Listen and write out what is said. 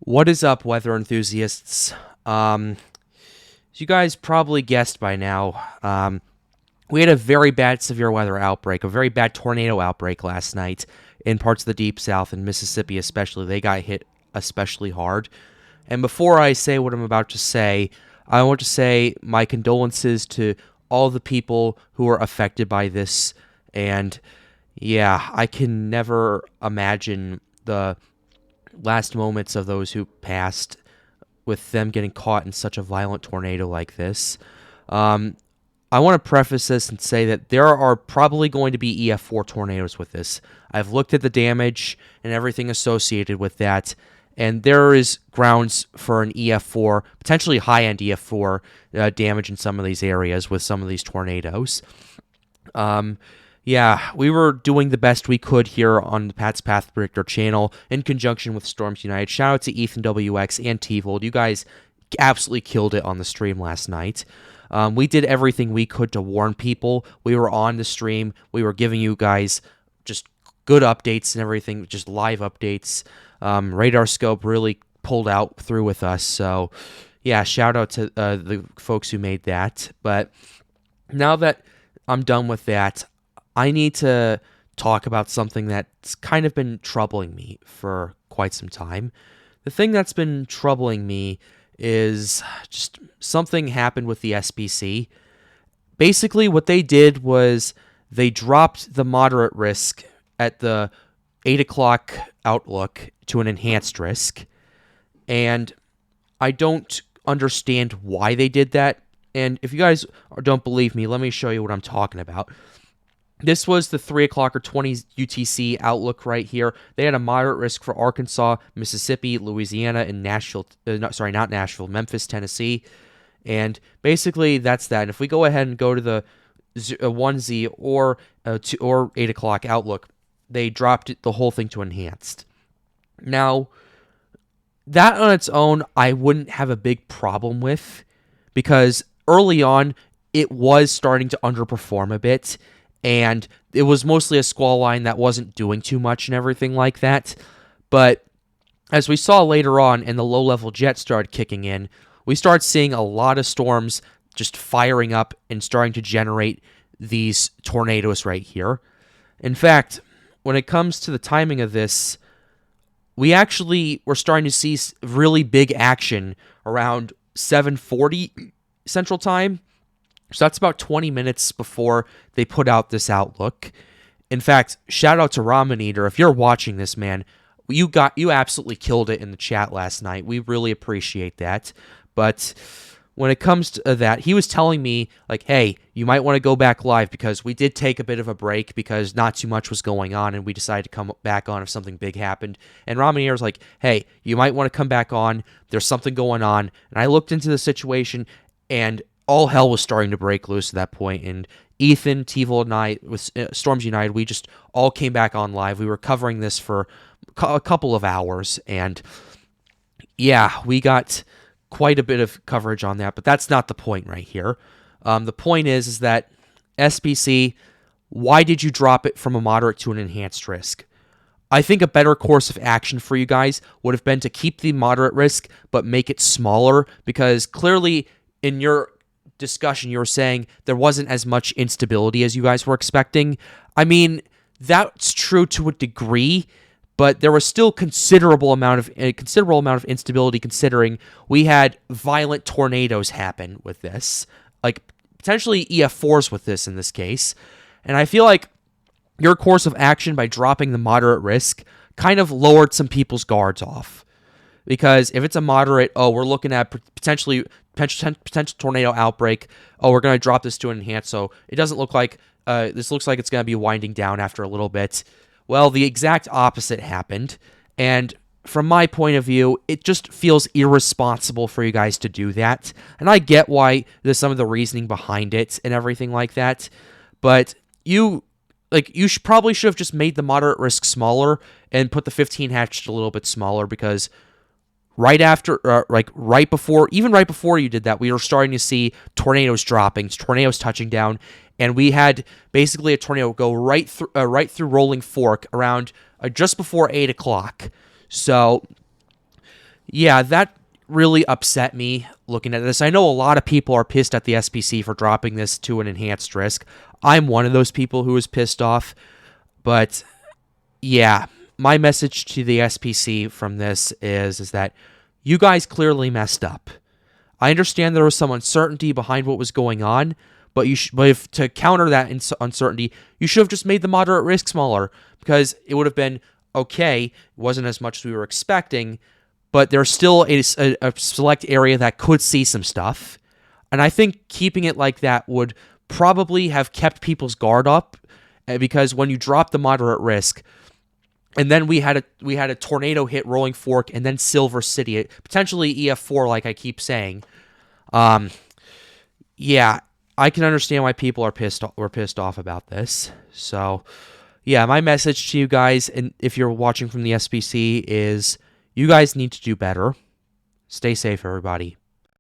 What is up, weather enthusiasts? As you guys probably guessed by now, we had a very bad severe weather outbreak, a very bad tornado outbreak last night in parts of the Deep South and Mississippi especially. They got hit especially hard. And before I say what I'm about to say, I want to say my condolences to all the people who are affected by this. And yeah, I can never imagine the last moments of those who passed with them getting caught in such a violent tornado like this. I want to preface this and say that there are probably going to be EF4 tornadoes with this. I've looked at the damage and everything associated with that, and there is grounds for an EF4, potentially high-end EF4 damage in some of these areas with some of these tornadoes. Yeah, we were doing the best we could here on the Pat's Path Predictor channel in conjunction with Storms United. Shout out to Ethan WX and T-Vold. You guys absolutely killed it on the stream last night. We did everything we could to warn people. We were on the stream. We were giving you guys just good updates and everything, just live updates. Radar Scope really pulled out through with us. So, yeah, shout out to the folks who made that. But now that I'm done with that, I need to talk about something that's kind of been troubling me for quite some time. The thing that's been troubling me is just something happened with the SPC. Basically, what they did was they dropped the moderate risk at the 8 o'clock outlook to an enhanced risk. And I don't understand why they did that. And if you guys don't believe me, let me show you what I'm talking about. This was the 3 o'clock or 20 UTC outlook right here. They had a moderate risk for Arkansas, Mississippi, Louisiana, and Nashville. Not Nashville, Memphis, Tennessee. And basically, that's that. And if we go ahead and go to the 1Z or 8 o'clock outlook, they dropped the whole thing to enhanced. Now, that on its own, I wouldn't have a big problem with, because early on, it was starting to underperform a bit. And it was mostly a squall line that wasn't doing too much and everything like that. But as we saw later on and the low-level jet started kicking in, we started seeing a lot of storms just firing up and starting to generate these tornadoes right here. In fact, when it comes to the timing of this, we actually were starting to see really big action around 7:40 Central Time. So that's about 20 minutes before they put out this outlook. In fact, shout out to Ramen Eater. If you're watching this, man, you absolutely killed it in the chat last night. We really appreciate that. But when it comes to that, he was telling me, like, hey, you might want to go back live, because we did take a bit of a break because not too much was going on, and we decided to come back on if something big happened. And Ramen Eater was like, hey, you might want to come back on. There's something going on. And I looked into the situation, and all hell was starting to break loose at that point, and Ethan, T-Vold, and I, with Storms United, we just all came back on live. We were covering this for a couple of hours, and yeah, we got quite a bit of coverage on that, but that's not the point right here. The point is that SPC, why did you drop it from a moderate to an enhanced risk? I think a better course of action for you guys would have been to keep the moderate risk, but make it smaller, because clearly in your discussion, you were saying there wasn't as much instability as you guys were expecting. I mean, that's true to a degree, but there was still considerable amount of instability, considering we had violent tornadoes happen with this, like potentially EF4s with this in this case. And I feel like your course of action by dropping the moderate risk kind of lowered some people's guards off. Because if it's a moderate, we're looking at potential tornado outbreak. We're going to drop this to an enhanced, so it doesn't look like this looks like it's going to be winding down after a little bit. Well, the exact opposite happened, and from my point of view, it just feels irresponsible for you guys to do that. And I get why there's some of the reasoning behind it and everything like that, but you probably should have just made the moderate risk smaller and put the 15 hatch a little bit smaller, because right before you did that, we were starting to see tornadoes dropping, tornadoes touching down, and we had basically a tornado go right through Rolling Fork around just before 8 o'clock. So Yeah, that really upset me looking at this. I know a lot of people are pissed at the SPC for dropping this to an enhanced risk. I'm one of those people who was pissed off, but yeah, my message to the SPC from this is that you guys clearly messed up. I understand there was some uncertainty behind what was going on, but but if to counter that uncertainty, you should have just made the moderate risk smaller, because it would have been okay. It wasn't as much as we were expecting, but there's still a select area that could see some stuff. And I think keeping it like that would probably have kept people's guard up, because when you drop the moderate risk, and then we had a tornado hit Rolling Fork and then Silver City, potentially EF4, like I keep saying. Um, yeah, I can understand why people were pissed off about this. So, yeah, my message to you guys, and if you're watching from the SPC, is you guys need to do better. Stay safe, everybody.